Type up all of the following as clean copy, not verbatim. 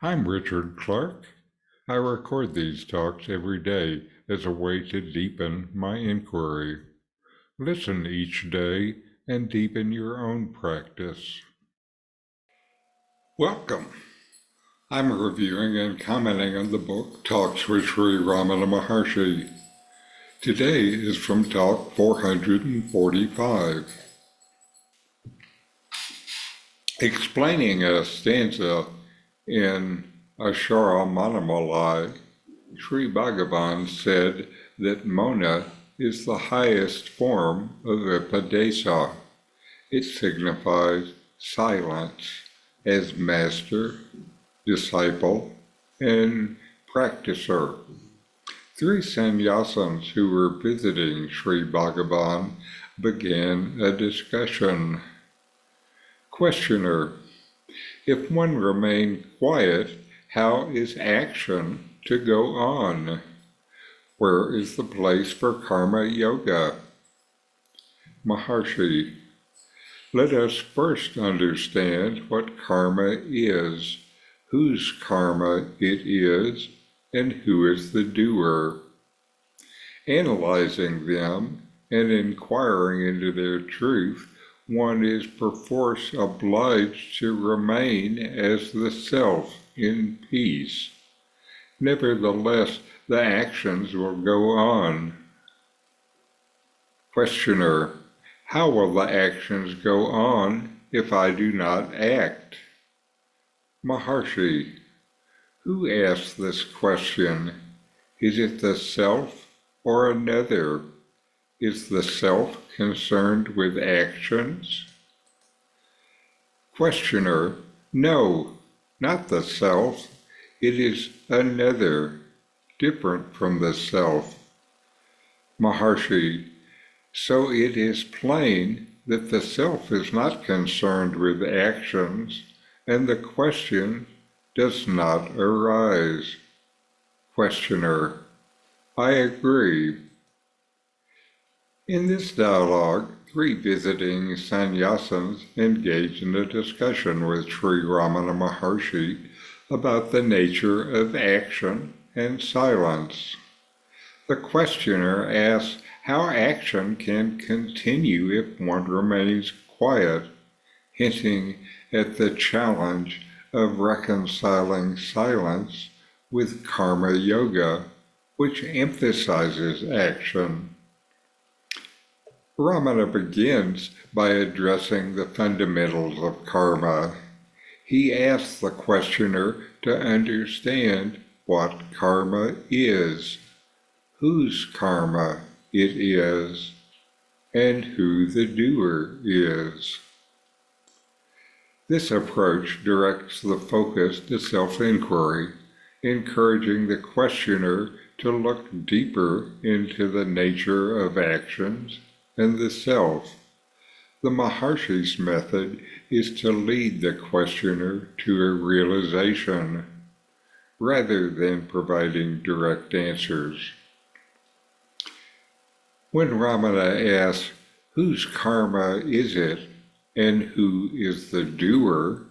I'm Richard Clarke. I record these talks every day as a way to deepen my inquiry. Listen each day and deepen your own practice. Welcome. I'm reviewing and commenting on the book Talks with Sri Ramana Maharshi. Today is from Talk 445. Explaining a stanza in Ashara Sri Bhagavan said that Mona is the highest form of Upadesa. It signifies silence as master, disciple, and practicer. Three sannyasins who were visiting Sri Bhagavan began a discussion. Questioner: if one remain quiet, how is action to go on? Where is the place for karma yoga? Maharshi: let us first understand what karma is, whose karma it is, and who is the doer. Analyzing them and inquiring into their truth, one is perforce obliged to remain as the self in peace. Nevertheless, the actions will go on. Questioner: how will the actions go on if I do not act? Maharshi: who asks this question? Is it the self or another? Is the self concerned with actions? Questioner: no, not the self. It is another, different from the self. Maharshi: so it is plain that the self is not concerned with actions, and the question does not arise. Questioner: I agree. In this dialogue, three visiting sannyasins engage in a discussion with Sri Ramana Maharshi about the nature of action and silence. The questioner asks how action can continue if one remains quiet, hinting at the challenge of reconciling silence with karma yoga, which emphasizes action. Ramana begins by addressing the fundamentals of karma. He asks the questioner to understand what karma is, whose karma it is, and who the doer is. This approach directs the focus to self-inquiry, encouraging the questioner to look deeper into the nature of actions and the self. The Maharshi's method is to lead the questioner to a realization, rather than providing direct answers. When Ramana asks, whose karma is it and who is the doer,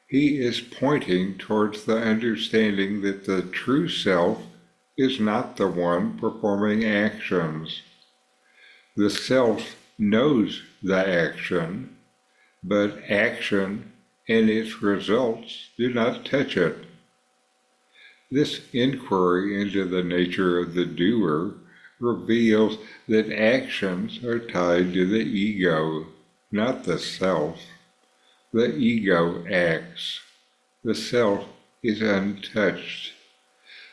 he is pointing towards the understanding that the true self is not the one performing actions. The self knows the action, but action and its results do not touch it. This inquiry into the nature of the doer reveals that actions are tied to the ego, not the self. The ego acts. The self is untouched.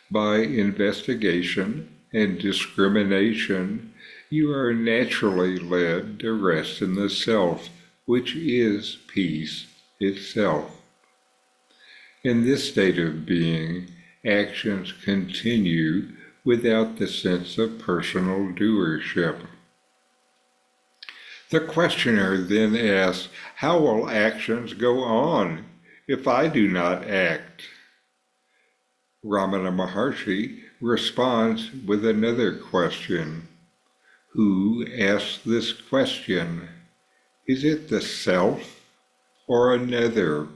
By investigation and discrimination, you are naturally led to rest in the self, which is peace itself. In this state of being, actions continue without the sense of personal doership. The questioner then asks, how will actions go on if I do not act? Ramana Maharshi responds with another question. Who asks this question? Is it the self or another?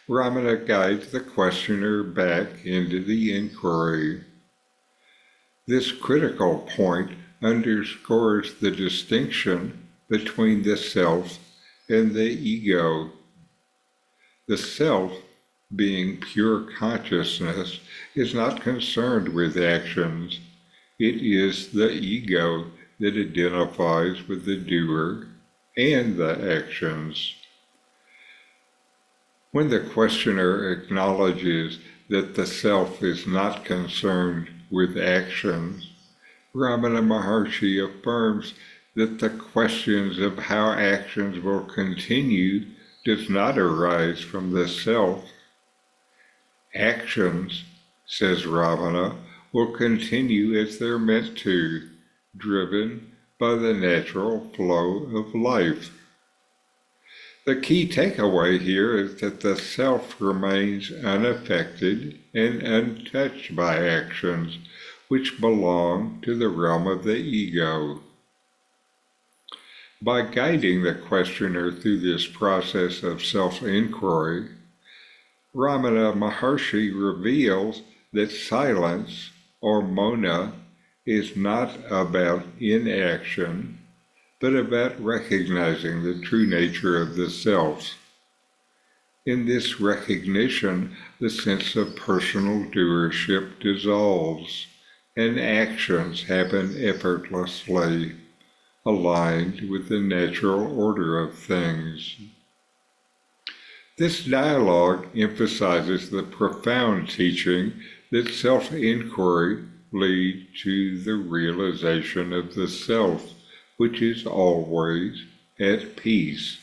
Ramana guides the questioner back into the inquiry. This critical point underscores the distinction between the self and the ego. The self, being pure consciousness, is not concerned with actions. It is the ego that identifies with the doer and the actions. When the questioner acknowledges that the self is not concerned with actions, Ramana Maharshi affirms that the questions of how actions will continue does not arise from the self. Actions, says Ramana, will continue as they're meant to, driven by the natural flow of life. The key takeaway here is that the self remains unaffected and untouched by actions which belong to the realm of the ego. By guiding the questioner through this process of self-inquiry, Ramana Maharshi reveals that silence, or mona, is not about inaction, but about recognizing the true nature of the self. In this recognition, the sense of personal doership dissolves, and actions happen effortlessly, aligned with the natural order of things. This dialogue emphasizes the profound teaching that self-inquiry leads to the realization of the self, which is always at peace.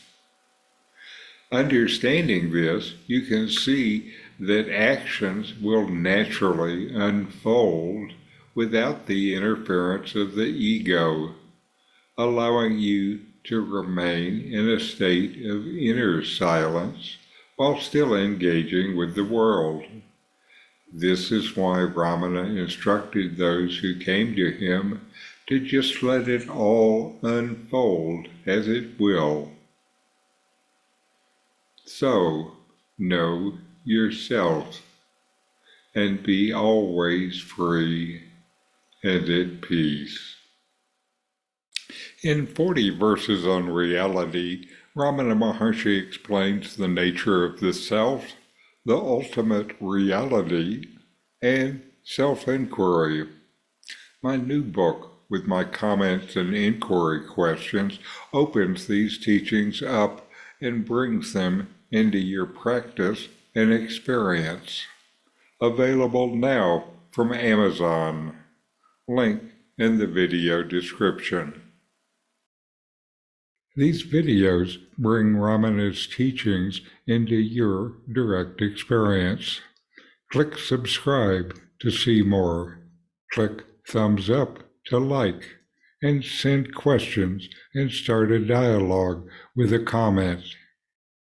Understanding this, you can see that actions will naturally unfold without the interference of the ego, allowing you to remain in a state of inner silence while still engaging with the world. This is why Ramana instructed those who came to him to just let it all unfold as it will. So, know yourself and be always free and at peace. In 40 Verses on Reality, Ramana Maharshi explains the nature of the self, the ultimate reality, and self-inquiry. My new book, with my comments and inquiry questions, opens these teachings up and brings them into your practice and experience. Available now from Amazon. Link in the video description. These videos bring Ramana's teachings into your direct experience. Click subscribe to see more. Click thumbs up to like, and send questions and start a dialogue with a comment.